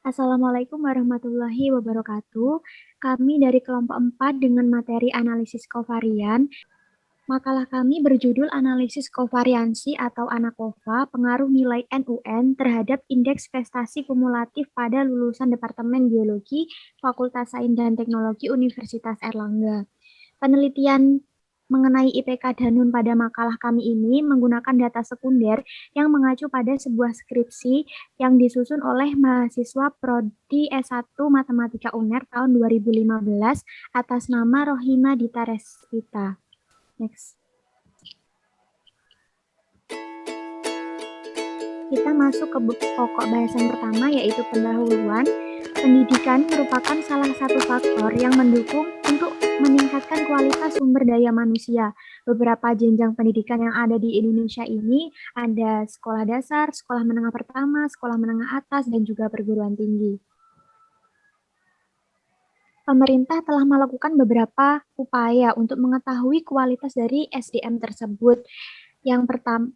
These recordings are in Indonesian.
Assalamualaikum warahmatullahi wabarakatuh. Kami dari kelompok 4 dengan materi analisis kovarian. Makalah kami berjudul Analisis Kovariansi atau ANAKOVA, Pengaruh Nilai NUN terhadap Indeks Prestasi Kumulatif pada Lulusan Departemen Biologi, Fakultas Sains dan Teknologi Universitas Erlangga. Penelitian mengenai IPK Danun pada makalah kami ini menggunakan data sekunder yang mengacu pada sebuah skripsi yang disusun oleh mahasiswa Prodi S1 Matematika UNER tahun 2015 atas nama Rohima Dita Resvita. Next. Kita masuk ke pokok bahasan pertama, yaitu pendahuluan. Pendidikan merupakan salah satu faktor yang mendukung untuk meningkatkan kualitas sumber daya manusia. Beberapa jenjang pendidikan yang ada di Indonesia ini ada sekolah dasar, sekolah menengah pertama, sekolah menengah atas, dan juga perguruan tinggi. Pemerintah telah melakukan beberapa upaya untuk mengetahui kualitas dari SDM tersebut. Yang pertama,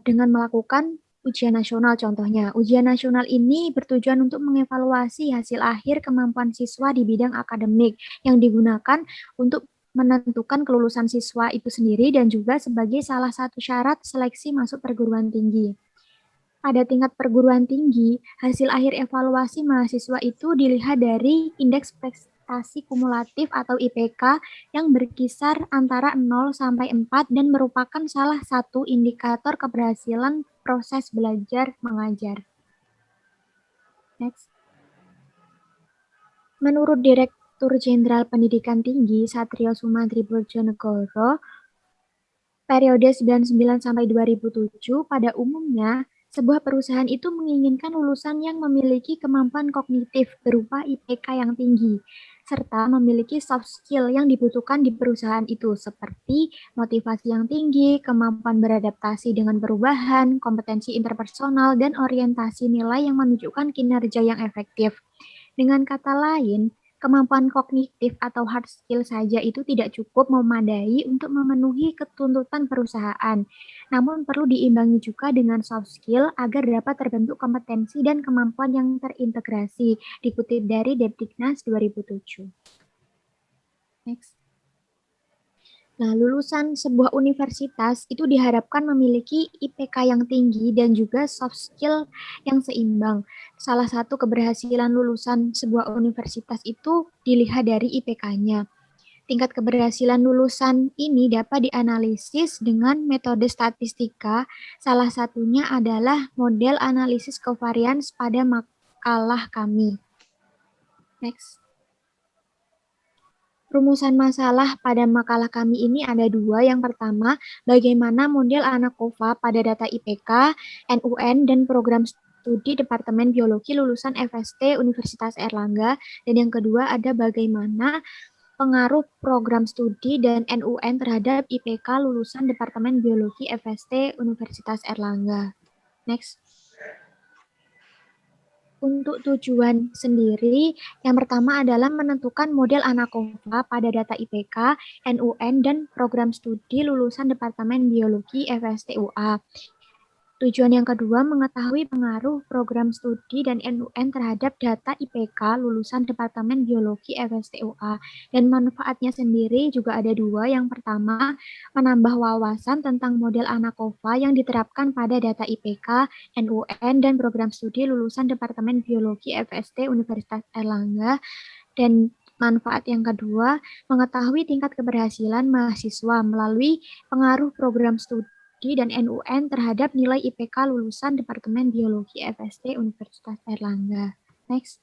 dengan melakukan ujian nasional contohnya. Ujian nasional ini bertujuan untuk mengevaluasi hasil akhir kemampuan siswa di bidang akademik yang digunakan untuk menentukan kelulusan siswa itu sendiri dan juga sebagai salah satu syarat seleksi masuk perguruan tinggi. Pada tingkat perguruan tinggi, hasil akhir evaluasi mahasiswa itu dilihat dari indeks prestasi kumulatif atau IPK yang berkisar antara 0 sampai 4 dan merupakan salah satu indikator keberhasilan proses belajar mengajar. Next. Menurut Direktur Jenderal Pendidikan Tinggi Satrio Sumantri Bojonegoro, periode 99 sampai 2007 pada umumnya sebuah perusahaan itu menginginkan lulusan yang memiliki kemampuan kognitif berupa IPK yang tinggi, serta memiliki soft skill yang dibutuhkan di perusahaan itu, seperti motivasi yang tinggi, kemampuan beradaptasi dengan perubahan, kompetensi interpersonal, dan orientasi nilai yang menunjukkan kinerja yang efektif. Dengan kata lain, kemampuan kognitif atau hard skill saja itu tidak cukup memadai untuk memenuhi ketuntutan perusahaan, namun perlu diimbangi juga dengan soft skill agar dapat terbentuk kompetensi dan kemampuan yang terintegrasi, dikutip dari Depdiknas 2007. Next. Nah, lulusan sebuah universitas itu diharapkan memiliki IPK yang tinggi dan juga soft skill yang seimbang. Salah satu keberhasilan lulusan sebuah universitas itu dilihat dari IPK-nya. Tingkat keberhasilan lulusan ini dapat dianalisis dengan metode statistika. Salah satunya adalah model analisis covariance pada makalah kami. Next. Rumusan masalah pada makalah kami ini ada dua. Yang pertama, bagaimana model ANAKOVA pada data IPK, NUN, dan program studi Departemen Biologi lulusan FST Universitas Erlangga. Dan yang kedua ada bagaimana pengaruh program studi dan NUN terhadap IPK lulusan Departemen Biologi FST Universitas Erlangga. Next. Untuk tujuan sendiri, yang pertama adalah menentukan model ANAKOVA pada data IPK, NUN, dan program studi lulusan Departemen Biologi FSTUA. Tujuan yang kedua, mengetahui pengaruh program studi dan NUN terhadap data IPK lulusan Departemen Biologi FSTUA. Dan manfaatnya sendiri juga ada dua. Yang pertama, menambah wawasan tentang model ANAKOVA yang diterapkan pada data IPK, NUN, dan program studi lulusan Departemen Biologi FST Universitas Erlangga. Dan manfaat yang kedua, mengetahui tingkat keberhasilan mahasiswa melalui pengaruh program studi dan NUN terhadap nilai IPK lulusan Departemen Biologi FST Universitas Erlangga. Next.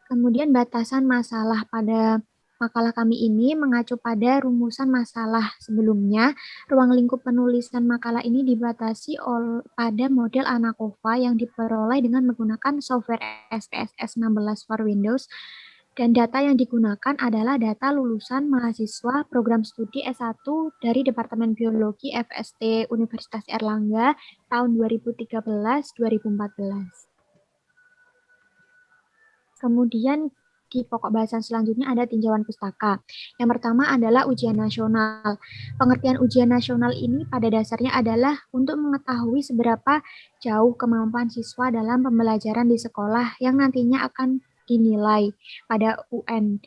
Kemudian batasan masalah pada makalah kami ini mengacu pada rumusan masalah sebelumnya. Ruang lingkup penulisan makalah ini dibatasi pada model ANAKOVA yang diperoleh dengan menggunakan software SPSS 16 for Windows. Dan data yang digunakan adalah data lulusan mahasiswa program studi S1 dari Departemen Biologi FST Universitas Erlangga tahun 2013-2014. Kemudian di pokok bahasan selanjutnya ada tinjauan pustaka. Yang pertama adalah ujian nasional. Pengertian ujian nasional ini pada dasarnya adalah untuk mengetahui seberapa jauh kemampuan siswa dalam pembelajaran di sekolah yang nantinya akan dinilai pada UN.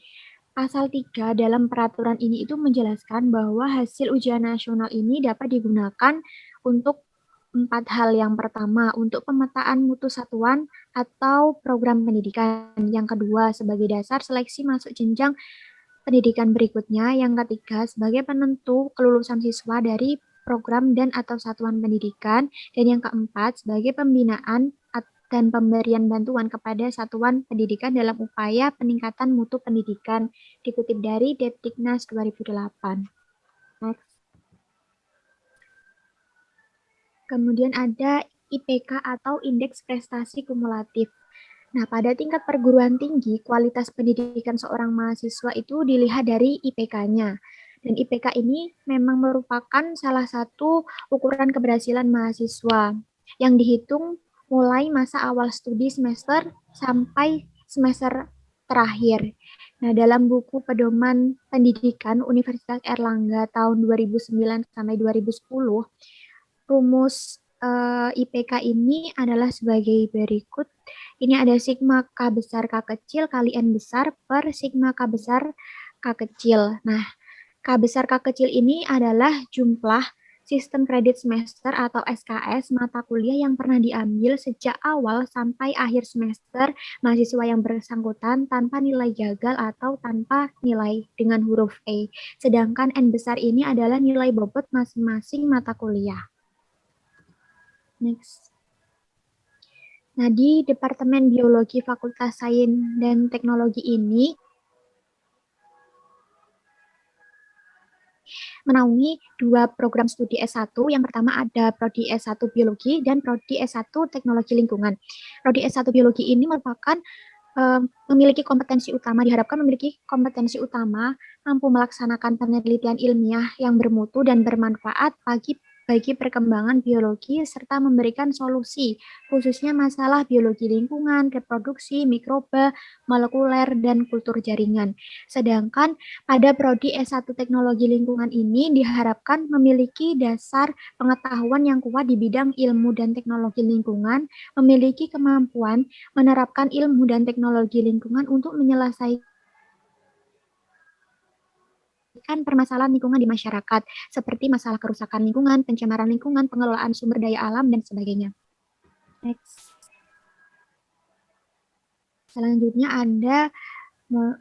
Pasal 3 dalam peraturan ini itu menjelaskan bahwa hasil ujian nasional ini dapat digunakan untuk 4 hal. Yang pertama, untuk pemetaan mutu satuan atau program pendidikan. Yang kedua, sebagai dasar seleksi masuk jenjang pendidikan berikutnya. Yang ketiga, sebagai penentu kelulusan siswa dari program dan atau satuan pendidikan. Dan yang keempat, sebagai pembinaan dan pemberian bantuan kepada satuan pendidikan dalam upaya peningkatan mutu pendidikan, dikutip dari Depdiknas 2008. Next. Kemudian ada IPK atau Indeks Prestasi Kumulatif. Nah, pada tingkat perguruan tinggi, kualitas pendidikan seorang mahasiswa itu dilihat dari IPK-nya. Dan IPK ini memang merupakan salah satu ukuran keberhasilan mahasiswa yang dihitung mulai masa awal studi semester sampai semester terakhir. Nah, dalam buku Pedoman Pendidikan Universitas Erlangga tahun 2009 sampai 2010, rumus IPK ini adalah sebagai berikut. Ini ada sigma K besar K kecil kali N besar per sigma K besar K kecil. Nah, K besar K kecil ini adalah jumlah sistem kredit semester atau SKS mata kuliah yang pernah diambil sejak awal sampai akhir semester mahasiswa yang bersangkutan tanpa nilai gagal atau tanpa nilai dengan huruf E. Sedangkan N besar ini adalah nilai bobot masing-masing mata kuliah. Next. Nah, di Departemen Biologi Fakultas Sains dan Teknologi ini menaungi 2 program studi S1. Yang pertama ada Prodi S1 Biologi dan Prodi S1 Teknologi Lingkungan. Prodi S1 Biologi ini merupakan memiliki kompetensi utama, diharapkan memiliki kompetensi utama, mampu melaksanakan penelitian ilmiah yang bermutu dan bermanfaat bagi perkembangan biologi serta memberikan solusi khususnya masalah biologi lingkungan, reproduksi, mikroba, molekuler, dan kultur jaringan. Sedangkan pada Prodi S1 Teknologi Lingkungan ini diharapkan memiliki dasar pengetahuan yang kuat di bidang ilmu dan teknologi lingkungan, memiliki kemampuan menerapkan ilmu dan teknologi lingkungan untuk menyelesaikan permasalahan lingkungan di masyarakat, seperti masalah kerusakan lingkungan, pencemaran lingkungan, pengelolaan sumber daya alam, dan sebagainya. Next. Selanjutnya ada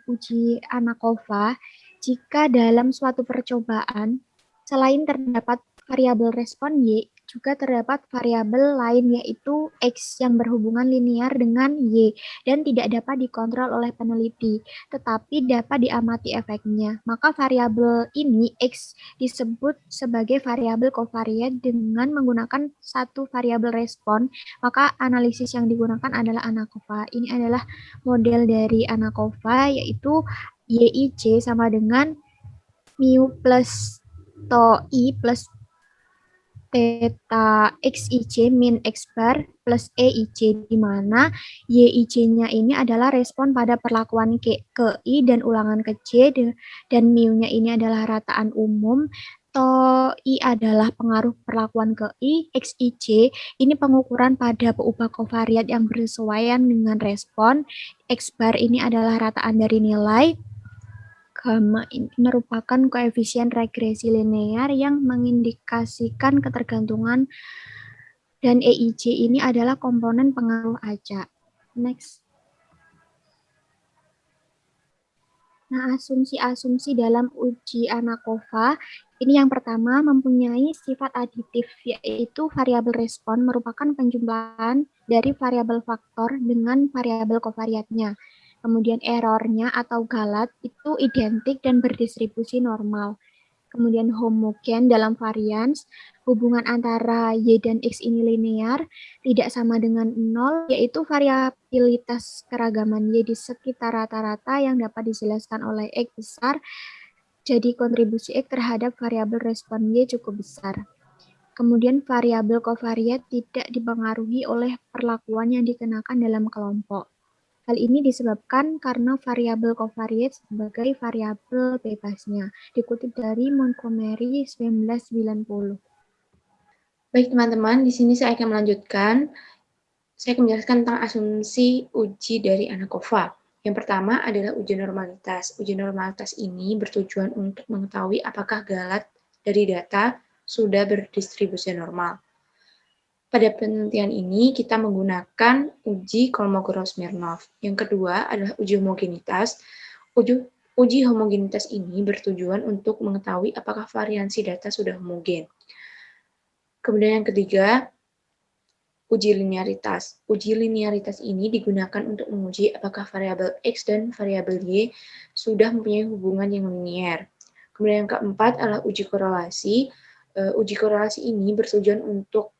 uji ANACOVA. Jika dalam suatu percobaan, selain terdapat variabel respon Y, juga terdapat variabel lain yaitu X yang berhubungan linear dengan Y dan tidak dapat dikontrol oleh peneliti, tetapi dapat diamati efeknya. Maka variabel ini X disebut sebagai variabel kovariat dengan menggunakan satu variabel respon, maka analisis yang digunakan adalah ANACOVA. Ini adalah model dari ANACOVA yaitu YIC sama dengan mu plus to I plus theta XIC min X bar plus EIC, di mana YIC-nya ini adalah respon pada perlakuan ke I dan ulangan ke J, dan mu-nya ini adalah rataan umum, to I adalah pengaruh perlakuan ke I, XIC ini pengukuran pada peubah kovariat yang bersesuaian dengan respon, X bar ini adalah rataan dari nilai, gamma ini merupakan koefisien regresi linear yang mengindikasikan ketergantungan, dan EIC ini adalah komponen pengaruh acak. Next. Nah, asumsi-asumsi dalam uji ANACOVA ini yang pertama mempunyai sifat aditif, yaitu variabel respon merupakan penjumlahan dari variabel faktor dengan variabel kovariatnya. Kemudian errornya atau galat itu identik dan berdistribusi normal. Kemudian homogen dalam varians, hubungan antara Y dan X ini linear, tidak sama dengan 0, yaitu variabilitas keragaman Y di sekitar rata-rata yang dapat dijelaskan oleh X besar, jadi kontribusi X terhadap variabel respon Y cukup besar. Kemudian variabel kovariat tidak dipengaruhi oleh perlakuan yang dikenakan dalam kelompok. Hal ini disebabkan karena variabel covariate sebagai variabel bebasnya, dikutip dari Montgomery 1990. Baik teman-teman, di sini saya akan melanjutkan. Saya akan menjelaskan tentang asumsi uji dari ANACOVA. Yang pertama adalah uji normalitas. Uji normalitas ini bertujuan untuk mengetahui apakah galat dari data sudah berdistribusi normal. Pada penelitian ini, kita menggunakan uji Kolmogorov-Smirnov. Yang kedua adalah uji homogenitas. Uji homogenitas ini bertujuan untuk mengetahui apakah variansi data sudah homogen. Kemudian yang ketiga, uji linearitas. Uji linearitas ini digunakan untuk menguji apakah variabel X dan variabel Y sudah mempunyai hubungan yang linier. Kemudian yang keempat adalah uji korelasi. Uji korelasi ini bertujuan untuk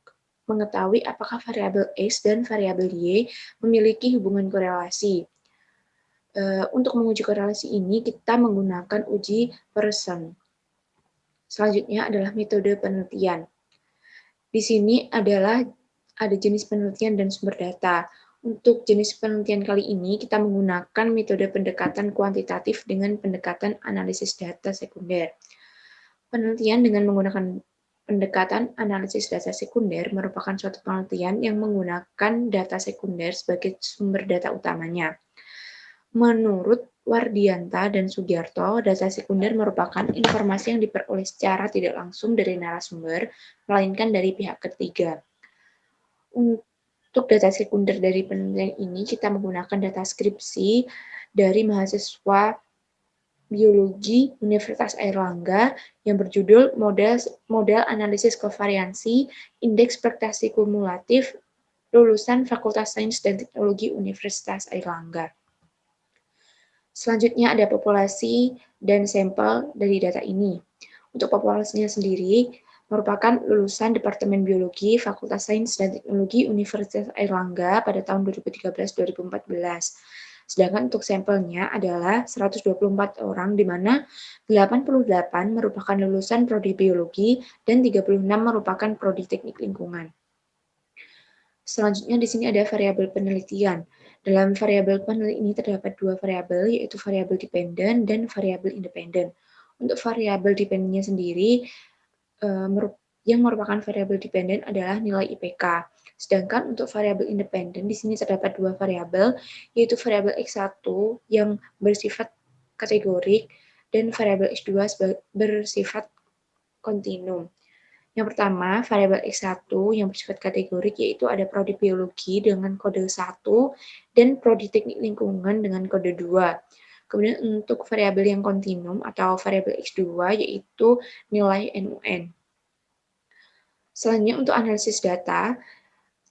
mengetahui apakah variabel X dan variabel Y memiliki hubungan korelasi. Untuk menguji korelasi ini, kita menggunakan uji Pearson. Selanjutnya adalah metode penelitian. Di sini ada jenis penelitian dan sumber data. Untuk jenis penelitian kali ini, kita menggunakan metode pendekatan kuantitatif dengan pendekatan analisis data sekunder. Penelitian dengan menggunakan pendekatan analisis data sekunder merupakan suatu penelitian yang menggunakan data sekunder sebagai sumber data utamanya. Menurut Wardianta dan Sugiarto, data sekunder merupakan informasi yang diperoleh secara tidak langsung dari narasumber, melainkan dari pihak ketiga. Untuk data sekunder dari penelitian ini, kita menggunakan data skripsi dari mahasiswa Biologi Universitas Airlangga yang berjudul Model Analisis Kovariansi Indeks Prestasi Kumulatif lulusan Fakultas Sains dan Teknologi Universitas Airlangga. Selanjutnya ada populasi dan sampel dari data ini. Untuk populasinya sendiri merupakan lulusan Departemen Biologi Fakultas Sains dan Teknologi Universitas Airlangga pada tahun 2013-2014. Sedangkan untuk sampelnya adalah 124 orang, di mana 88 merupakan lulusan prodi biologi dan 36 merupakan prodi teknik lingkungan. Selanjutnya di sini ada variabel penelitian. Dalam variabel penelitian ini terdapat dua variabel, yaitu variabel dependen dan variabel independen. Untuk variabel dependennya sendiri, yang merupakan variabel dependen adalah nilai IPK. Sedangkan untuk variabel independen, di sini terdapat dua variabel, yaitu variabel X1 yang bersifat kategorik dan variabel X2 bersifat kontinum. Yang pertama, variabel X1 yang bersifat kategorik, yaitu ada prodi biologi dengan kode 1 dan prodi teknik lingkungan dengan kode 2. Kemudian untuk variabel yang kontinum atau variabel X2 yaitu nilai NUN. Selanjutnya untuk analisis data,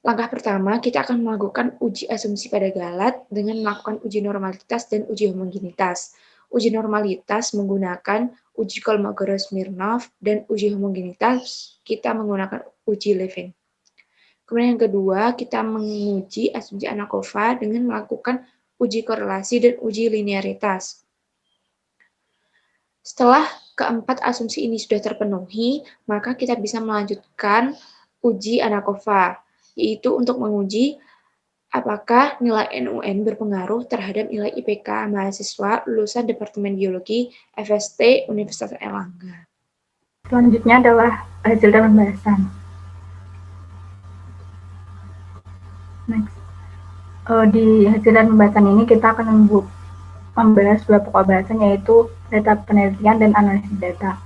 langkah pertama kita akan melakukan uji asumsi pada galat dengan melakukan uji normalitas dan uji homogenitas. Uji normalitas menggunakan uji Kolmogorov-Smirnov dan uji homogenitas kita menggunakan uji Levin. Kemudian yang kedua, kita menguji asumsi ANACOVA dengan melakukan uji korelasi dan uji linearitas. Setelah keempat asumsi ini sudah terpenuhi, maka kita bisa melanjutkan uji ANACOVA, yaitu untuk menguji apakah nilai NUN berpengaruh terhadap nilai IPK mahasiswa lulusan Departemen Biologi FST Universitas Airlangga. Selanjutnya adalah hasil dan pembahasan. Next. Di hasil dan pembahasan ini kita akan membahas dua pokok bahasan, yaitu data penelitian dan analisis data.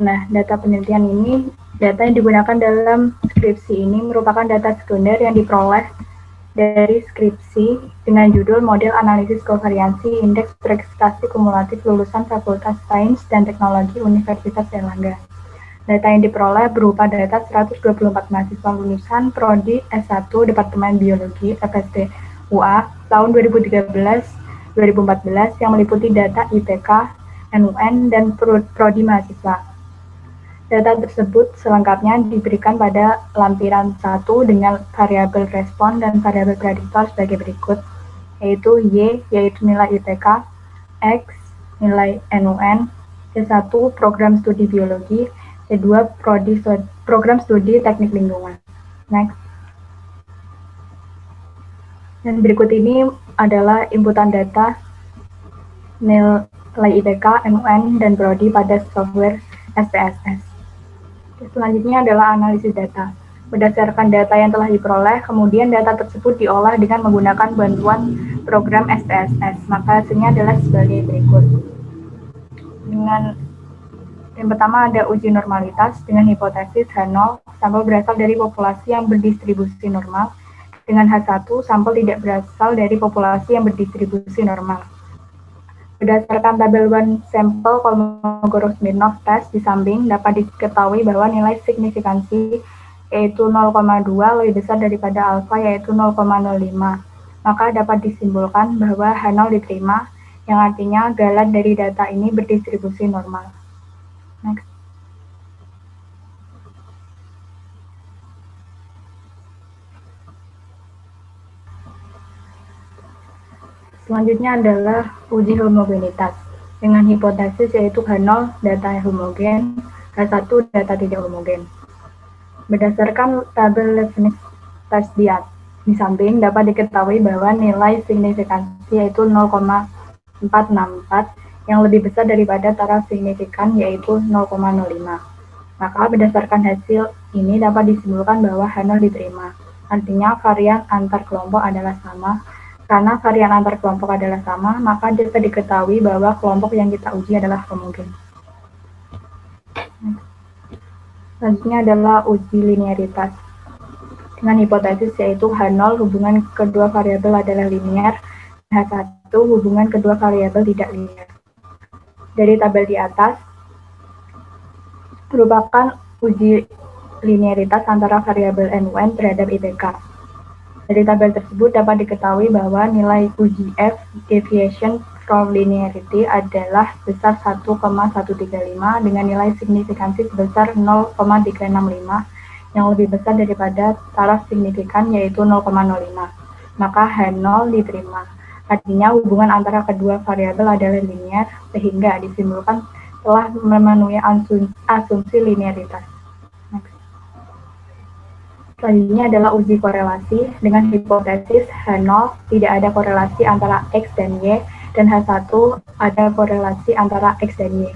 Nah, data penelitian ini, data yang digunakan dalam skripsi ini merupakan data sekunder yang diperoleh dari skripsi dengan judul Model Analisis Kovariansi Indeks Prestasi Kumulatif Lulusan Fakultas Sains dan Teknologi Universitas Airlangga. Data yang diperoleh berupa data 124 mahasiswa lulusan Prodi S1 Departemen Biologi FST UA tahun 2013-2014 yang meliputi data IPK, NUN, dan Prodi mahasiswa. Data tersebut selengkapnya diberikan pada lampiran 1 dengan variabel respon dan variabel prediktor sebagai berikut, yaitu Y, yaitu nilai IPK, X, nilai NUN, C1 program studi biologi, C2 program studi teknik lingkungan. Next. Dan berikut ini adalah inputan data nilai IPK, MUN, dan Prodi pada software SPSS. Selanjutnya adalah analisis data. Berdasarkan data yang telah diperoleh, kemudian data tersebut diolah dengan menggunakan bantuan program SPSS. Maka hasilnya adalah sebagai berikut. Yang pertama ada uji normalitas dengan hipotesis H0, sampel berasal dari populasi yang berdistribusi normal, dengan H1, sampel tidak berasal dari populasi yang berdistribusi normal. Berdasarkan tabel one sampel Kolmogorov-Smirnov test di samping, dapat diketahui bahwa nilai signifikansi yaitu 0,2 lebih besar daripada alfa yaitu 0,05. Maka dapat disimpulkan bahwa H0 diterima, yang artinya galat dari data ini berdistribusi normal. Next. Selanjutnya adalah uji homogenitas dengan hipotesis yaitu H0 data homogen, H1 data tidak homogen. Berdasarkan tabel Leibniz test di samping dapat diketahui bahwa nilai signifikansi yaitu 0,464 yang lebih besar daripada taraf signifikan yaitu 0,05. Maka berdasarkan hasil ini dapat disimpulkan bahwa H0 diterima. Artinya varian antar kelompok adalah sama. Karena varian antar kelompok adalah sama, maka dapat diketahui bahwa kelompok yang kita uji adalah homogen. Selanjutnya adalah uji linearitas. Dengan hipotesis yaitu H0 hubungan kedua variabel adalah linear, H1 hubungan kedua variabel tidak linear. Dari tabel di atas, merupakan uji linearitas antara variabel MUN terhadap IPK. Dari tabel tersebut dapat diketahui bahwa nilai uji F, deviation from linearity, adalah sebesar 1,135 dengan nilai signifikansi sebesar 0,365 yang lebih besar daripada taraf signifikan yaitu 0,05. Maka H0 diterima. Artinya hubungan antara kedua variabel adalah linear sehingga disimpulkan telah memenuhi asumsi linearitas. Selanjutnya adalah uji korelasi dengan hipotesis H0 tidak ada korelasi antara X dan Y dan H1 ada korelasi antara X dan Y.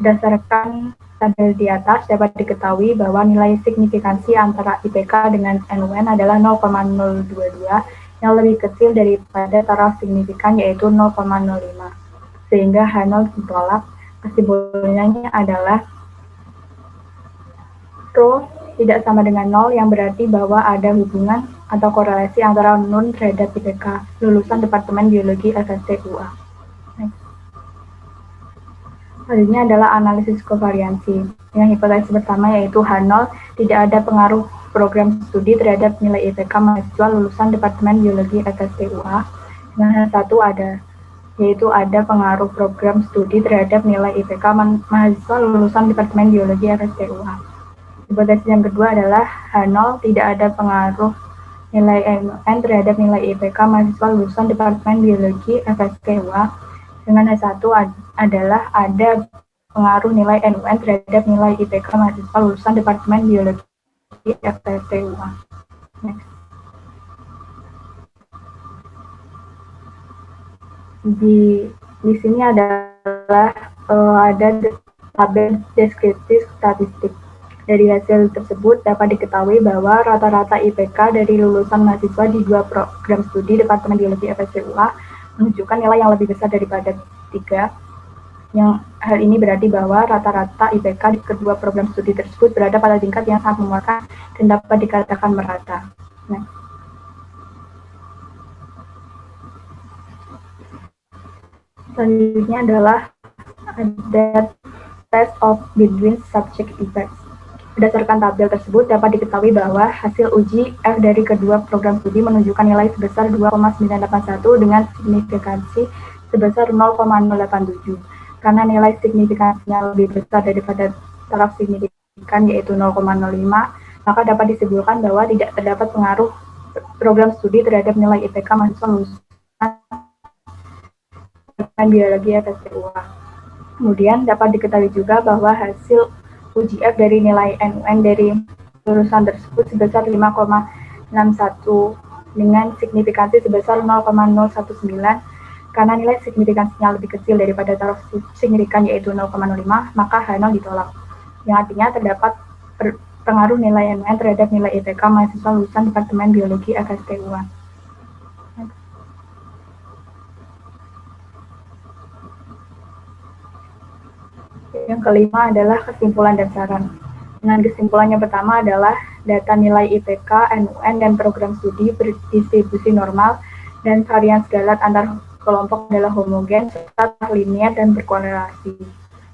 Berdasarkan tabel di atas dapat diketahui bahwa nilai signifikansi antara IPK dengan MUN adalah 0,022 yang lebih kecil daripada taraf signifikan yaitu 0,05. Sehingga H0 ditolak. Kesimpulannya adalah Rho tidak sama dengan 0 yang berarti bahwa ada hubungan atau korelasi antara NUN terhadap IPK lulusan Departemen Biologi FST UA. Selanjutnya adalah analisis kovariansi. Dengan hipotesis pertama yaitu H0 tidak ada pengaruh program studi terhadap nilai IPK mahasiswa lulusan Departemen Biologi FST UA. Dengan H1 ada, yaitu ada pengaruh program studi terhadap nilai IPK mahasiswa lulusan Departemen Biologi FST UA. Hipotesis yang kedua adalah H0 tidak ada pengaruh nilai MUN terhadap nilai IPK mahasiswa lulusan Departemen Biologi FST UA. Dengan H1 adalah ada pengaruh nilai MUN terhadap nilai IPK mahasiswa lulusan Departemen Biologi FST UA. Next. Di sini adalah ada tabel deskriptif statistik. Dari hasil tersebut dapat diketahui bahwa rata-rata IPK dari lulusan mahasiswa di dua program studi Departemen Biologi FST UA menunjukkan nilai yang lebih besar daripada 3. Yang hal ini berarti bahwa rata-rata IPK di kedua program studi tersebut berada pada tingkat yang sangat memuaskan dan dapat dikatakan merata. Nah. Selanjutnya adalah ada test of between subject effects. Berdasarkan tabel tersebut dapat diketahui bahwa hasil uji F dari kedua program studi menunjukkan nilai sebesar 2,981 dengan signifikansi sebesar 0,087. Karena nilai signifikansinya lebih besar daripada taraf signifikan yaitu 0,05, maka dapat disimpulkan bahwa tidak terdapat pengaruh program studi terhadap nilai IPK mahasiswa lulusan Biologi FST UA. Kemudian dapat diketahui juga bahwa hasil uji F dari nilai MUN dari lulusan tersebut sebesar 5,615 dengan signifikansi sebesar 0,019. Karena nilai signifikansinya lebih kecil daripada taraf signifikan yaitu 0,05, maka H0 ditolak. Yang artinya terdapat pengaruh nilai MUN terhadap nilai IPK mahasiswa lulusan Departemen Biologi FSTUA. Yang kelima adalah kesimpulan dan saran. Dengan kesimpulan yang pertama adalah data nilai IPK, MUN, dan program studi berdistribusi normal dan varian skalat antar kelompok adalah homogen, serta linear dan berkorelasi.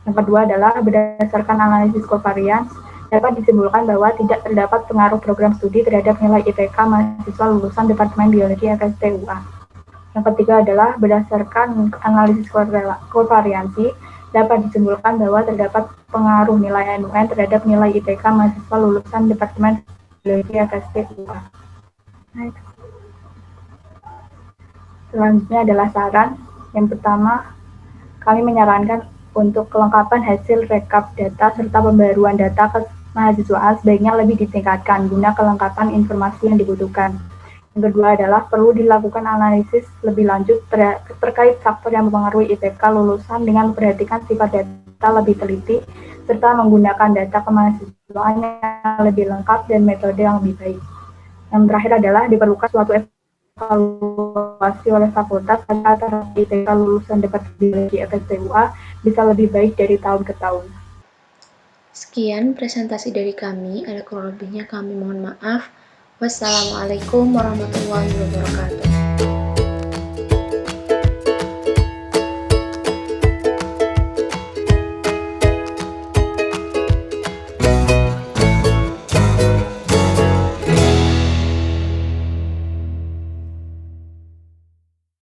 Yang kedua adalah berdasarkan analisis covariance, dapat disimpulkan bahwa tidak terdapat pengaruh program studi terhadap nilai IPK mahasiswa lulusan Departemen Biologi FSTUA. Yang ketiga adalah berdasarkan analisis covariansi, dapat disimpulkan bahwa terdapat pengaruh nilai MUN terhadap nilai IPK mahasiswa lulusan Departemen Biologi FSTUA. Next. Selanjutnya adalah saran. Yang pertama, kami menyarankan untuk kelengkapan hasil rekap data serta pembaruan data kemahasiswaan sebaiknya lebih ditingkatkan guna kelengkapan informasi yang dibutuhkan. Yang kedua adalah perlu dilakukan analisis lebih lanjut terkait faktor yang mempengaruhi IPK lulusan dengan memperhatikan sifat data lebih teliti serta menggunakan data kemahasiswaan yang lebih lengkap dan metode yang lebih baik. Yang terakhir adalah diperlukan suatu evaluasi oleh fakultas agar IPK lulusan Departemen Biologi FSTUA bisa lebih baik dari tahun ke tahun. Sekian presentasi dari kami, ada kurang lebihnya kami mohon maaf. Wassalamualaikum warahmatullahi wabarakatuh.